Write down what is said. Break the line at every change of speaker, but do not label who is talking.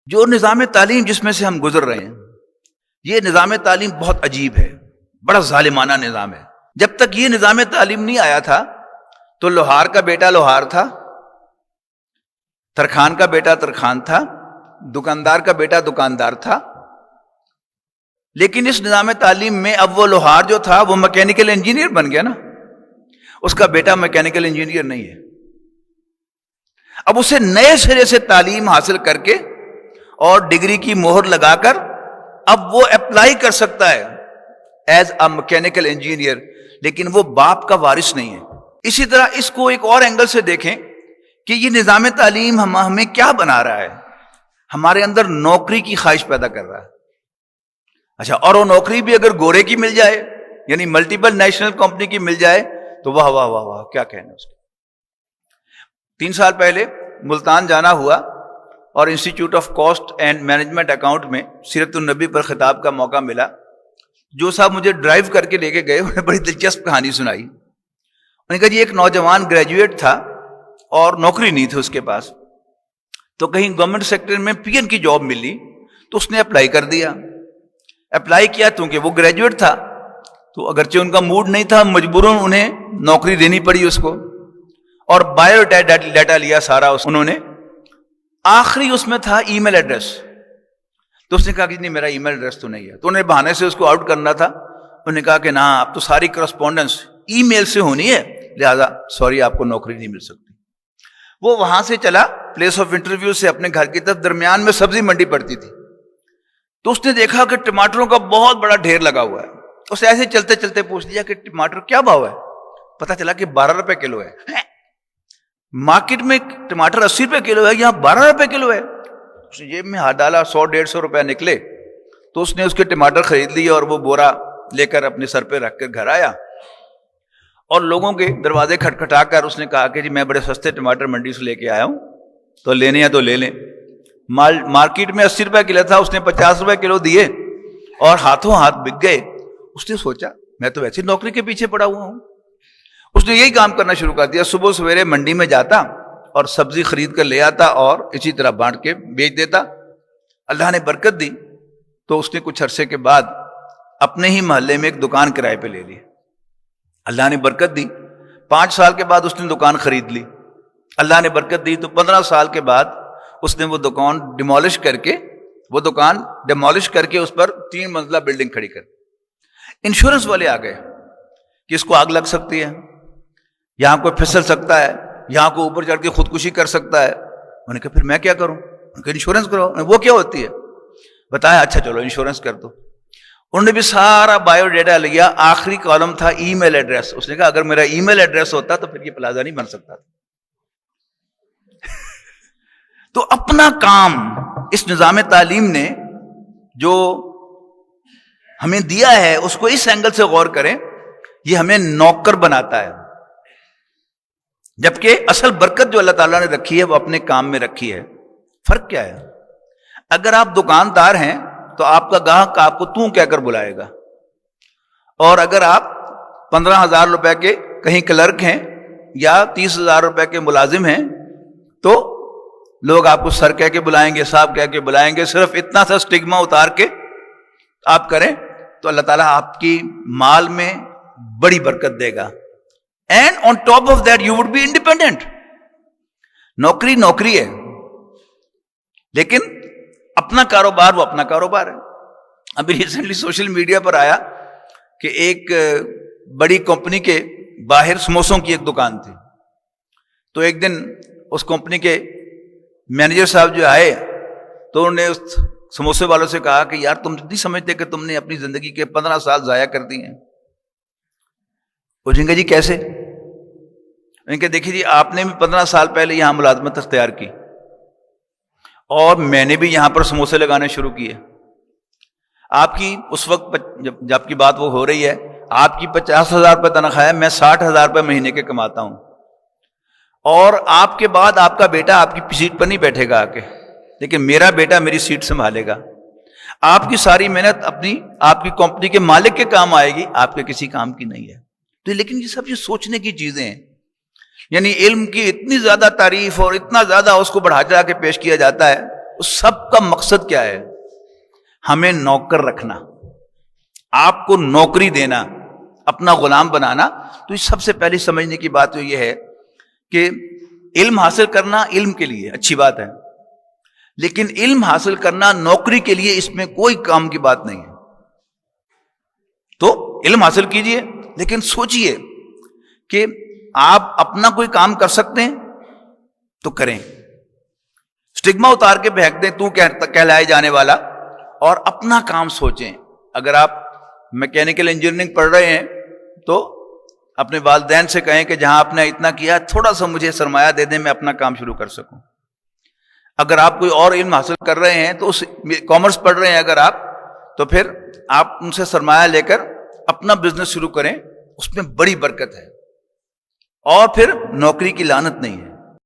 جو نظام تعلیم جس میں سے ہم گزر رہے ہیں، یہ نظام تعلیم بہت عجیب ہے، بڑا ظالمانہ نظام ہے۔ جب تک یہ نظام تعلیم نہیں آیا تھا تو لوہار کا بیٹا لوہار تھا، ترخان کا بیٹا ترخان تھا، دکاندار کا بیٹا دکاندار تھا۔ لیکن اس نظام تعلیم میں اب وہ لوہار جو تھا وہ میکینیکل انجینئر بن گیا نا، اس کا بیٹا میکینیکل انجینئر نہیں ہے۔ اب اسے نئے سرے سے تعلیم حاصل کر کے اور ڈگری کی مہر لگا کر اب وہ اپلائی کر سکتا ہے ایز اے میکینیکل انجینئر، لیکن وہ باپ کا وارث نہیں ہے۔ اسی طرح اس کو ایک اور اینگل سے دیکھیں کہ یہ نظام تعلیم ہمیں کیا بنا رہا ہے، ہمارے اندر نوکری کی خواہش پیدا کر رہا ہے۔ اچھا، اور وہ نوکری بھی اگر گورے کی مل جائے، یعنی ملٹیپل نیشنل کمپنی کی مل جائے تو واہ واہ واہ واہ، کیا کہنا اس کے۔ 3 سال پہلے ملتان جانا ہوا اور institute of cost and management account میں سیرت النبی پر خطاب کا موقع ملا۔ جو صاحب مجھے ڈرائیو کر کے لے کے گئے انہیں بڑی دلچسپ کہانی سنائی۔ انہوں نے کہا جی ایک نوجوان گریجویٹ تھا اور نوکری نہیں تھی اس کے پاس، تو کہیں گورنمنٹ سیکٹر میں پی این کی جاب ملی تو اس نے اپلائی کر دیا۔ اپلائی کیا کیونکہ وہ گریجویٹ تھا، تو اگرچہ ان کا موڈ نہیں تھا، مجبوراً انہیں نوکری دینی پڑی اس کو، اور بایو ڈیٹا لیا سارا انہوں نے۔ آخری اس میں تھا ای میل ایڈریس، تو اس نے کہا کہ نہیں میرا ای میل ایڈریس تو نہیں ہے، تو انہیں بہانے سے اس کو آؤٹ کرنا تھا۔ انہوں نے کہا کہ نہ اب تو ساری کرسپونڈنس ای میل سے ہونی ہے، لہذا سوری آپ کو نوکری نہیں مل سکتی۔ وہ وہاں سے چلا پلیس آف انٹرویو سے اپنے گھر کی طرف، درمیان میں سبزی منڈی پڑتی تھی، تو اس نے دیکھا کہ ٹماٹروں کا بہت بڑا ڈھیر لگا ہوا ہے۔ اس نے ایسے چلتے چلتے پوچھ لیا کہ ٹماٹر کیا بھاؤ ہے؟ پتا چلا کہ 12 روپے کلو ہے۔ مارکیٹ میں ٹماٹر 80 روپے کلو ہے، یہاں 12 روپے کلو ہے۔ اس نے جیب میں ہاتھ ڈالا، 100-150 روپے نکلے، تو اس نے اس کے ٹماٹر خرید لیے اور وہ بورا لے کر اپنے سر پہ رکھ کر گھر آیا، اور لوگوں کے دروازے کھٹکھٹا کر اس نے کہا کہ جی میں بڑے سستے ٹماٹر منڈی سے لے کے آیا ہوں، تو لینے ہیں تو لے لیں۔ مارکیٹ میں 80 روپے کلو تھا، اس نے 50 روپے کلو دیے اور ہاتھوں ہاتھ بک گئے۔ اس نے سوچا میں تو ویسے نوکری کے پیچھے پڑا ہوا ہوں۔ اس نے یہی کام کرنا شروع کر دیا، صبح سویرے منڈی میں جاتا اور سبزی خرید کر لے آتا اور اسی طرح بانٹ کے بیچ دیتا۔ اللہ نے برکت دی تو اس نے کچھ عرصے کے بعد اپنے ہی محلے میں ایک دکان کرائے پہ لے لی۔ اللہ نے برکت دی، 5 سال کے بعد اس نے دکان خرید لی۔ اللہ نے برکت دی تو 15 سال کے بعد اس نے وہ دکان ڈیمولش کر کے اس پر 3 منزلہ بلڈنگ کھڑی کر۔ انشورنس والے آ گئے کہ اس کو آگ لگ سکتی ہے، یہاں کوئی پھسل سکتا ہے، یہاں کو اوپر چڑھ کے خودکشی کر سکتا ہے۔ انہوں نے کہا پھر میں کیا کروں؟ انہوں نے کہا انشورنس کرو۔ وہ کیا ہوتی ہے بتایا؟ اچھا چلو انشورنس کر دو۔ انہوں نے بھی سارا بایو ڈیٹا لیا، آخری کالم تھا ای میل ایڈریس۔ اس نے کہا اگر میرا ای میل ایڈریس ہوتا تو پھر یہ پلازا نہیں بن سکتا تھا۔ تو اپنا کام اس نظام تعلیم نے جو ہمیں دیا ہے اس کو اس اینگل سے غور کریں، یہ ہمیں نوکر بناتا ہے، جبکہ اصل برکت جو اللہ تعالیٰ نے رکھی ہے وہ اپنے کام میں رکھی ہے۔ فرق کیا ہے؟ اگر آپ دکاندار ہیں تو آپ کا گاہک آپ کو تو کہہ کر بلائے گا، اور اگر آپ 15,000 روپے کے کہیں کلرک ہیں یا 30,000 روپے کے ملازم ہیں تو لوگ آپ کو سر کہہ کے بلائیں گے، صاحب کہہ کے بلائیں گے۔ صرف اتنا سا سٹگما اتار کے آپ کریں تو اللہ تعالیٰ آپ کی مال میں بڑی برکت دے گا۔ And on top of that you would be independent. نوکری نوکری ہے، لیکن اپنا کاروبار وہ اپنا کاروبار ہے۔ ابھی ریسنٹلی سوشل میڈیا پر آیا کہ ایک بڑی کمپنی کے باہر سموسوں کی ایک دکان تھی، تو ایک دن اس کمپنی کے مینیجر صاحب جو آئے تو انہوں نے اس سموسے والوں سے کہا کہ یار تم نہیں سمجھتے کہ تم نے اپنی زندگی کے 15 سال ضائع کر دی ہیں؟ پوچھیں گے جی کیسے؟ ان کے دیکھیے جی آپ نے بھی 15 سال پہلے یہاں ملازمت اختیار کی اور میں نے بھی یہاں پر سموسے لگانے شروع کیے۔ آپ کی اس وقت جب کی بات وہ ہو رہی ہے، آپ کی 50,000 روپے تنخواہ ہے، میں 60,000 روپے مہینے کے کماتا ہوں، اور آپ کے بعد آپ کا بیٹا آپ کی سیٹ پر نہیں بیٹھے گا آ کے، لیکن میرا بیٹا میری سیٹ سنبھالے گا۔ آپ کی ساری محنت آپ کی کمپنی کے مالک کے کام آئے گی، آپ کے کسی کام کی نہیں ہے۔ تو لیکن یہ سب سوچنے کی چیزیں ہیں، یعنی علم کی اتنی زیادہ تعریف اور اتنا زیادہ اس کو بڑھا چڑھا کے پیش کیا جاتا ہے اس سب کا مقصد کیا ہے؟ ہمیں نوکر رکھنا، آپ کو نوکری دینا، اپنا غلام بنانا۔ تو یہ سب سے پہلی سمجھنے کی بات تو یہ ہے کہ علم حاصل کرنا علم کے لیے اچھی بات ہے، لیکن علم حاصل کرنا نوکری کے لیے اس میں کوئی کام کی بات نہیں ہے۔ تو علم حاصل کیجئے، لیکن سوچئے کہ آپ اپنا کوئی کام کر سکتے ہیں تو کریں، سٹگما اتار کے پھینک دیں تو کہلائے جانے والا، اور اپنا کام سوچیں۔ اگر آپ میکینیکل انجینئرنگ پڑھ رہے ہیں تو اپنے والدین سے کہیں کہ جہاں آپ نے اتنا کیا تھوڑا سا مجھے سرمایہ دے دیں، میں اپنا کام شروع کر سکوں۔ اگر آپ کوئی اور علم حاصل کر رہے ہیں تو کامرس پڑھ رہے ہیں اگر آپ، تو پھر آپ ان سے سرمایہ لے کر اپنا بزنس شروع کریں، اس میں بڑی برکت ہے، اور پھر نوکری کی لعنت نہیں ہے۔